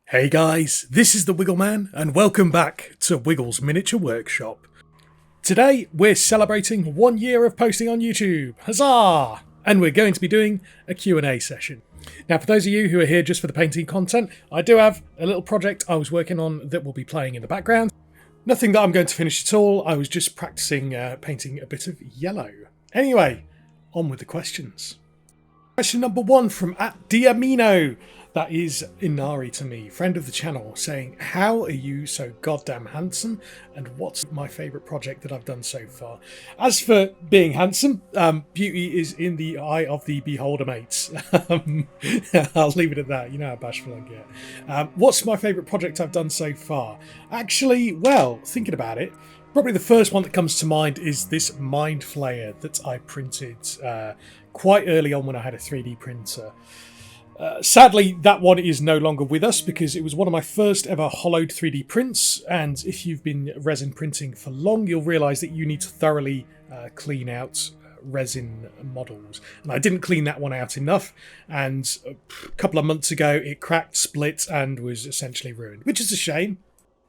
Hey guys, this is the Wiggleman, and welcome back to Wiggle's Miniature Workshop. Today we're celebrating 1 year of posting on YouTube. Huzzah! And we're going to be doing a Q&A session. Now, for those of you who are here just for the painting content, I do have a little project I was working on that will be playing in the background. Nothing that I'm going to finish at all. I was just practicing painting a bit of yellow. Anyway, on with the questions. Question number 1 from @Diamino. That is Inari to me, friend of the channel, saying, how are you so goddamn handsome, and what's my favourite project that I've done so far? As for being handsome, beauty is in the eye of the beholder, mates. I'll leave it at that. You know how bashful I get. What's my favourite project I've done so far? Actually, well, thinking about it, probably the first one that comes to mind is this Mind Flayer that I printed quite early on when I had a 3D printer. Sadly, that one is no longer with us because it was one of my first ever hollowed 3D prints, and if you've been resin printing for long, you'll realise that you need to thoroughly clean out resin models. And I didn't clean that one out enough, and a couple of months ago it cracked, split, and was essentially ruined, which is a shame.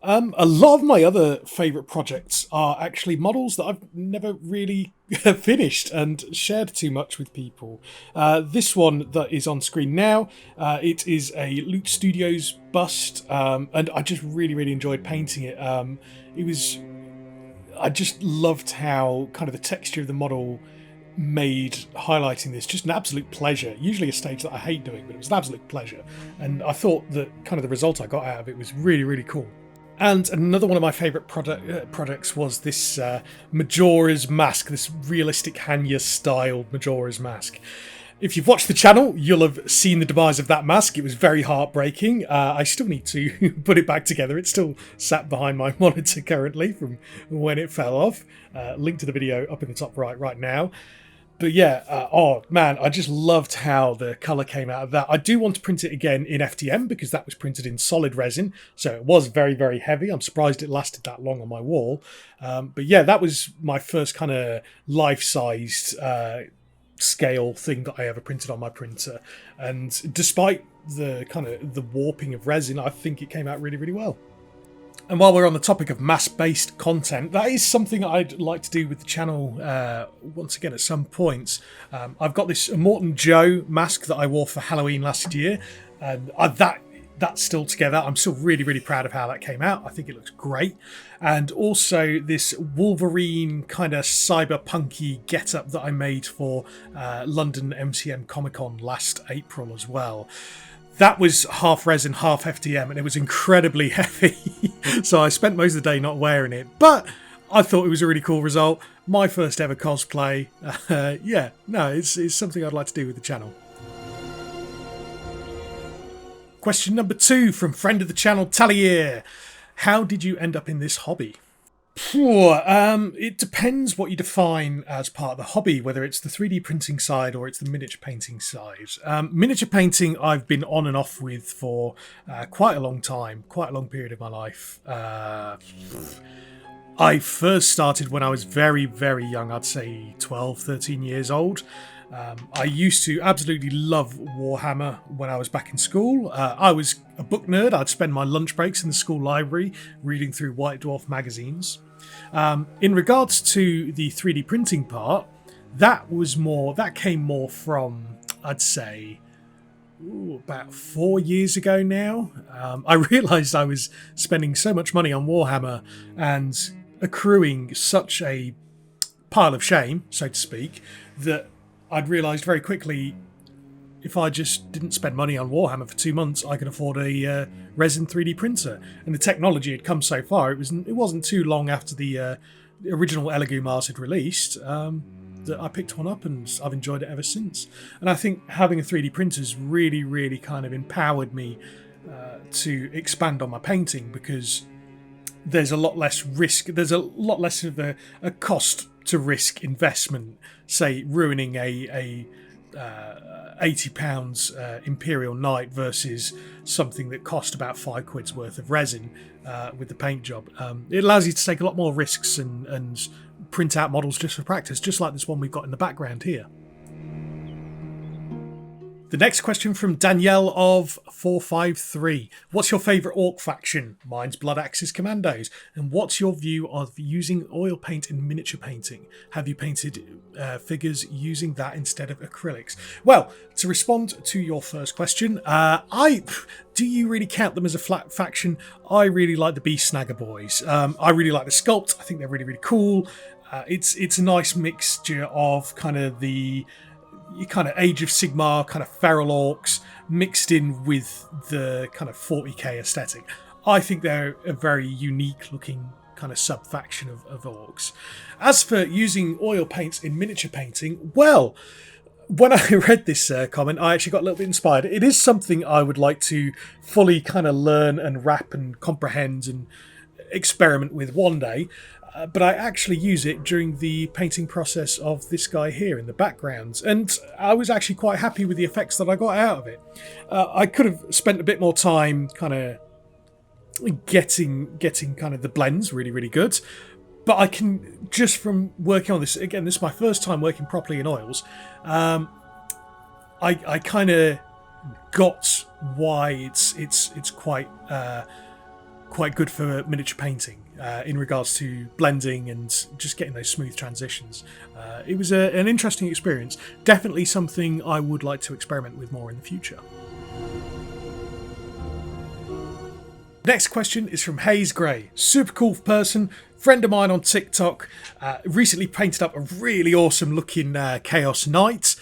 A lot of my other favourite projects are actually models that I've never really finished and shared too much with people. This one that is on screen now, it is a Loot Studios bust, and I just really enjoyed painting it. I just loved how kind of the texture of the model made highlighting this just an absolute pleasure. Usually a stage that I hate doing, but it was an absolute pleasure. And I thought that kind of the result I got out of it was really cool. And another one of my favourite projects was this Majora's Mask, this realistic Hanya-styled Majora's Mask. If you've watched the channel, you'll have seen the demise of that mask. It was very heartbreaking. I still need to put it back together. It's still sat behind my monitor currently from when it fell off. Link to the video up in the top right now. But yeah, oh man, I just loved how the colour came out of that. I do want to print it again in FDM because that was printed in solid resin, so it was very heavy. I'm surprised it lasted that long on my wall. But yeah, that was my first kind of life-sized scale thing that I ever printed on my printer. And despite the kind of the warping of resin, I think it came out really well. And while we're on the topic of mass-based content, that is something I'd like to do with the channel once again at some point. I've got this Immortan Joe mask that I wore for Halloween last year, and that's still together. I'm still really proud of how that came out. I think it looks great. And also this Wolverine kind of cyberpunky get-up that I made for London MCM Comic Con last April as well. That was half resin, half FDM, and it was incredibly heavy. So I spent most of the day not wearing it. But I thought it was a really cool result. My first ever cosplay. Yeah, no, it's something I'd like to do with the channel. Question number 2 from friend of the channel, Talier. How did you end up in this hobby? It depends what you define as part of the hobby, whether it's the 3D printing side or it's the miniature painting side. Miniature painting I've been on and off with for quite a long time, quite a long period of my life. I first started when I was very young, I'd say 12, 13 years old. I used to absolutely love Warhammer when I was back in school. I was a book nerd. I'd spend my lunch breaks in the school library reading through White Dwarf magazines. In regards to the 3D printing part, that came more from, I'd say, about 4 years ago now. I realised I was spending so much money on Warhammer and accruing such a pile of shame, so to speak, that I'd realised very quickly if I just didn't spend money on Warhammer for 2 months, I could afford a resin 3D printer. And the technology had come so far, it wasn't too long after the original Elegoo Mars had released that I picked one up, and I've enjoyed it ever since. And I think having a 3D printer has really kind of empowered me to expand on my painting, because there's a lot less risk, there's a lot less of a cost to risk investment, say ruining a £80 Imperial Knight versus something that cost about £5 worth of resin with the paint job. It allows you to take a lot more risks and print out models just for practice, just like this one we've got in the background here. The next question from Danielle of 453. What's your favourite orc faction? Mine's Blood Axis Commandos. And what's your view of using oil paint in miniature painting? Have you painted figures using that instead of acrylics? Well, to respond to your first question, do you really count them as a flat faction? I really like the Beast Snagger boys. I really like the sculpt. I think they're really, really cool. It's a nice mixture of kind of the kind of Age of Sigmar, kind of feral orcs mixed in with the kind of 40k aesthetic. I think they're a very unique looking kind of sub-faction of orcs. As for using oil paints in miniature painting, well, when I read this comment, I actually got a little bit inspired. It is something I would like to fully kind of learn and wrap and comprehend and experiment with one day. But I actually use it during the painting process of this guy here in the background, and I was actually quite happy with the effects that I got out of it. I could have spent a bit more time kind of getting kind of the blends really, really good, but I can, just from working on this, again, this is my first time working properly in oils, I kind of got why it's quite good for miniature painting. In regards to blending and just getting those smooth transitions. It was an interesting experience. Definitely something I would like to experiment with more in the future. Next question is from Hayes Gray. Super cool person, friend of mine on TikTok. Recently painted up a really awesome looking Chaos Knight.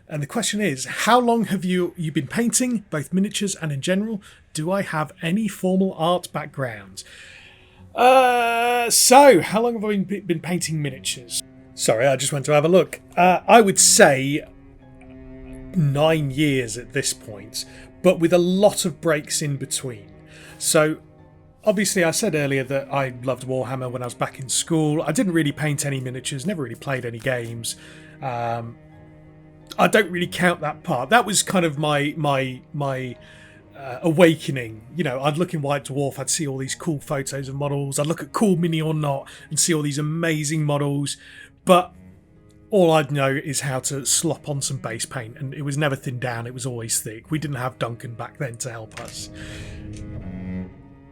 And the question is, how long have you been painting, both miniatures and in general? Do I have any formal art background? So, how long have I been painting miniatures? Sorry, I just went to have a look. I would say 9 years at this point, but with a lot of breaks in between. So, obviously, I said earlier that I loved Warhammer when I was back in school. I didn't really paint any miniatures, never really played any games. I don't really count that part. That was kind of my awakening. You know, I'd look in White Dwarf, I'd see all these cool photos of models, I'd look at Cool Mini or Not and see all these amazing models, but all I'd know is how to slop on some base paint, and it was never thinned down, it was always thick. We didn't have Duncan back then to help us.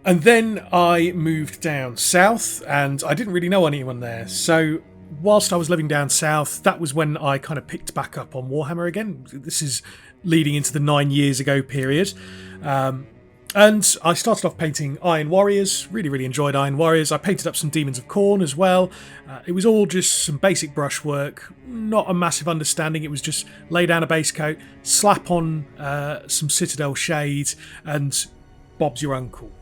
And then I moved down south and I didn't really know anyone there, so whilst I was living down south, that was when I kind of picked back up on Warhammer again. This is leading into the 9 years ago period. And I started off painting Iron Warriors, really, really enjoyed Iron Warriors. I painted up some Demons of Khorne as well. It was all just some basic brushwork, not a massive understanding. It was just lay down a base coat, slap on some Citadel shade, and Bob's your uncle.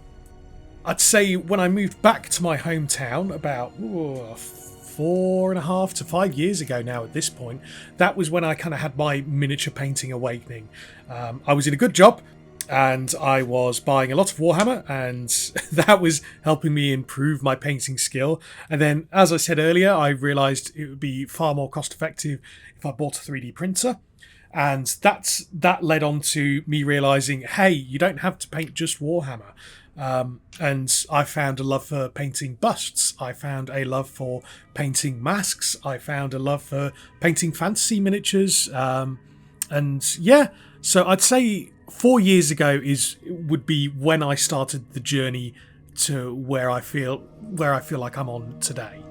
I'd say when I moved back to my hometown about 4.5 to 5 years ago now at this point, that was when I kind of had my miniature painting awakening. I was in a good job and I was buying a lot of Warhammer, and that was helping me improve my painting skill. And then, as I said earlier, I realised it would be far more cost effective if I bought a 3D printer. And that led on to me realising, hey, you don't have to paint just Warhammer. And I found a love for painting busts. I found a love for painting masks. I found a love for painting fantasy miniatures. And yeah, so I'd say 4 years ago would be when I started the journey to where I feel like I'm on today.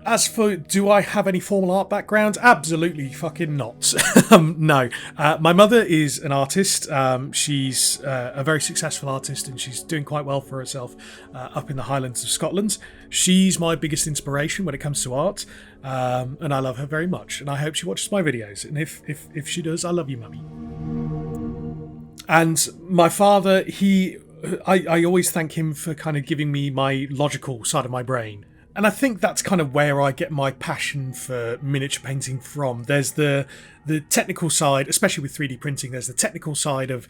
As for, do I have any formal art background? Absolutely fucking not. No. My mother is an artist. She's a very successful artist, and she's doing quite well for herself up in the Highlands of Scotland. She's my biggest inspiration when it comes to art, and I love her very much, and I hope she watches my videos. And if she does, I love you, Mummy. And my father, I always thank him for kind of giving me my logical side of my brain. And I think that's kind of where I get my passion for miniature painting from. There's the technical side, especially with 3D printing, there's the technical side of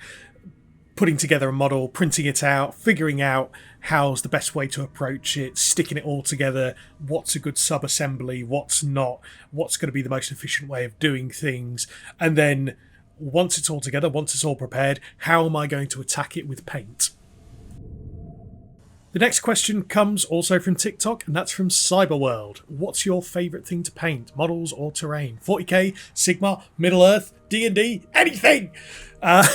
putting together a model, printing it out, figuring out how's the best way to approach it, sticking it all together, what's a good sub-assembly, what's not, what's going to be the most efficient way of doing things. And then once it's all together, once it's all prepared, how am I going to attack it with paint? The next question comes also from TikTok, and that's from Cyberworld. What's your favourite thing to paint, models or terrain? 40k, Sigma, Middle Earth, D&D, anything! I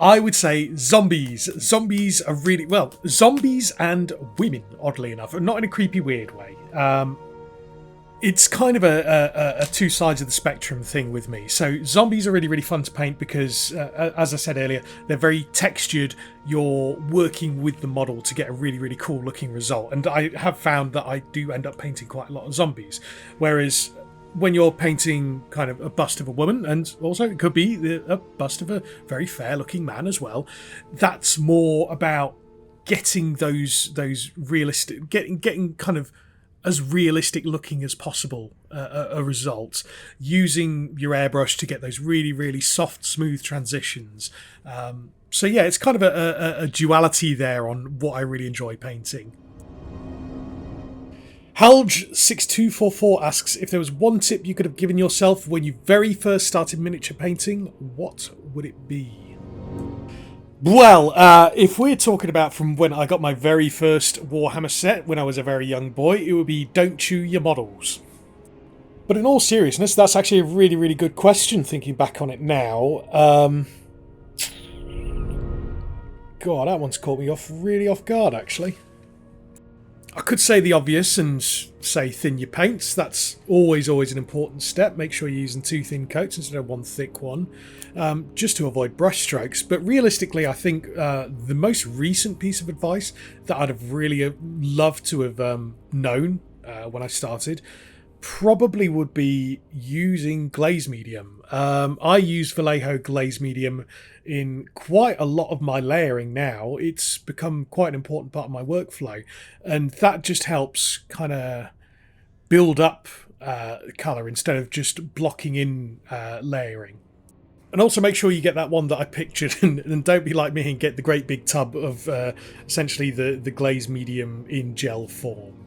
would say zombies. Zombies are really, well, zombies and women, oddly enough, not in a creepy, weird way. It's kind of a two sides of the spectrum thing with me. So zombies are really, really fun to paint because, as I said earlier, they're very textured. You're working with the model to get a really, really cool looking result. And I have found that I do end up painting quite a lot of zombies. Whereas when you're painting kind of a bust of a woman, and also it could be a bust of a very fair looking man as well, that's more about getting those realistic, getting kind of as realistic looking as possible a result, using your airbrush to get those really, really soft, smooth transitions. So yeah, it's kind of a duality there on what I really enjoy painting. Halge6244 asks, if there was one tip you could have given yourself when you very first started miniature painting, what would it be? Well, if we're talking about from when I got my very first Warhammer set when I was a very young boy, it would be don't chew your models. But in all seriousness, that's actually a really, really good question thinking back on it now. God, that one's caught me really off guard, actually. I could say the obvious and say thin your paints. That's always an important step. Make sure you're using 2 thin coats instead of 1 thick one, just to avoid brush strokes. But realistically, I think the most recent piece of advice that I'd have really loved to have known when I started probably would be using glaze medium. I use Vallejo glaze medium in quite a lot of my layering now. It's become quite an important part of my workflow, and that just helps kind of build up colour instead of just blocking in layering. And also make sure you get that one that I pictured, and don't be like me and get the great big tub of essentially the glaze medium in gel form.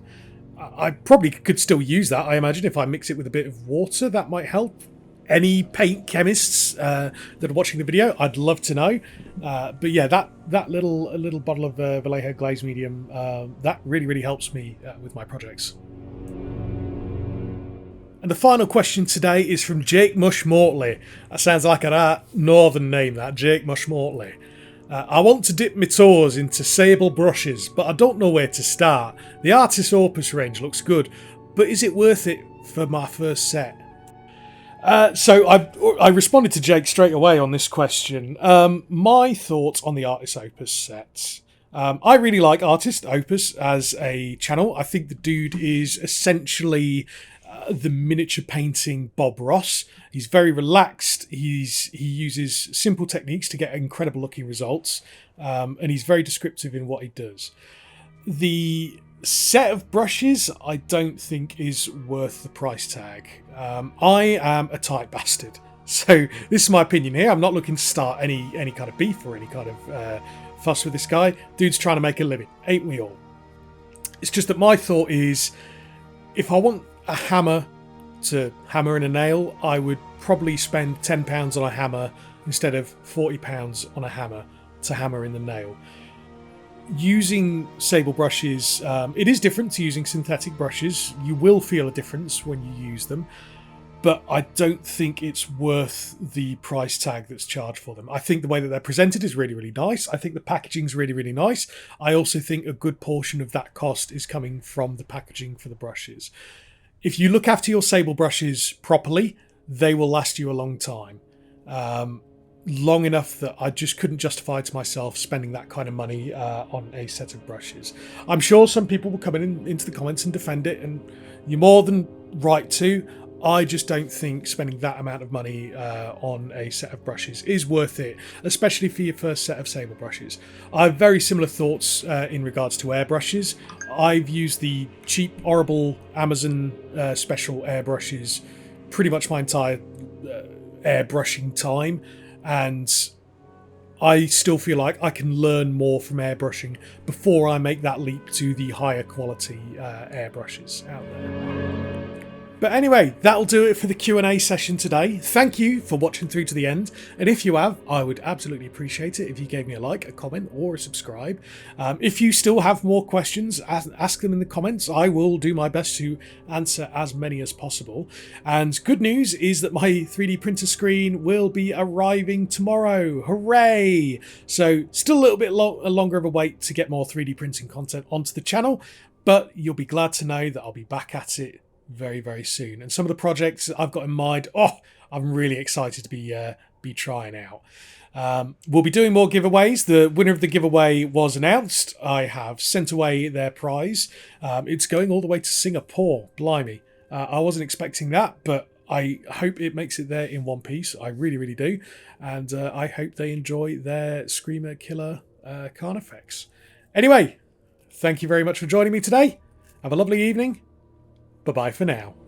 I probably could still use that, I imagine, if I mix it with a bit of water. That might help. Any paint chemists that are watching the video, I'd love to know. But yeah, that little bottle of Vallejo glaze medium, that really helps me with my projects. And the final question today is from Jake Mushmortley. That sounds like a northern name, that, Jake Mushmortley. I want to dip my toes into sable brushes, but I don't know where to start. The Artist Opus range looks good, but is it worth it for my first set? So I responded to Jake straight away on this question. My thoughts on the Artist Opus sets. I really like Artist Opus as a channel. I think the dude is essentially the miniature painting Bob Ross. He's very relaxed. He uses simple techniques to get incredible looking results, and he's very descriptive in what he does. The set of brushes I don't think is worth the price tag. I am a tight bastard, so this is my opinion here. I'm not looking to start any kind of beef or any kind of fuss with this guy. Dude's trying to make a living, ain't we all? It's just that my thought is, if I want a hammer to hammer in a nail, I would probably spend £10 on a hammer instead of £40 on a hammer to hammer in the nail. Using sable brushes, it is different to using synthetic brushes. You will feel a difference when you use them, but I don't think it's worth the price tag that's charged for them. I think the way that they're presented is really nice. I think the packaging's really nice. I also think a good portion of that cost is coming from the packaging for the brushes. If you look after your sable brushes properly, they will last you a long time. Long enough that I just couldn't justify to myself spending that kind of money on a set of brushes. I'm sure some people will come into the comments and defend it, and you're more than right to. I just don't think spending that amount of money on a set of brushes is worth it, especially for your first set of sable brushes. I have very similar thoughts in regards to airbrushes. I've used the cheap, horrible Amazon special airbrushes pretty much my entire airbrushing time, and I still feel like I can learn more from airbrushing before I make that leap to the higher quality airbrushes out there. But anyway, that'll do it for the Q&A session today. Thank you for watching through to the end. And if you have, I would absolutely appreciate it if you gave me a like, a comment, or a subscribe. If you still have more questions, ask them in the comments. I will do my best to answer as many as possible. And good news is that my 3D printer screen will be arriving tomorrow. Hooray! So still a little bit longer of a wait to get more 3D printing content onto the channel, but you'll be glad to know that I'll be back at it very, very soon. And some of the projects I've got in mind, I'm really excited to be trying out. We'll be doing more giveaways. The winner of the giveaway was announced. I have sent away their prize. It's going all the way to Singapore. Blimey. I wasn't expecting that, but I hope it makes it there in one piece. I really, really do. And I hope they enjoy their Screamer Killer Carnifex. Anyway, thank you very much for joining me today. Have a lovely evening. Bye-bye for now.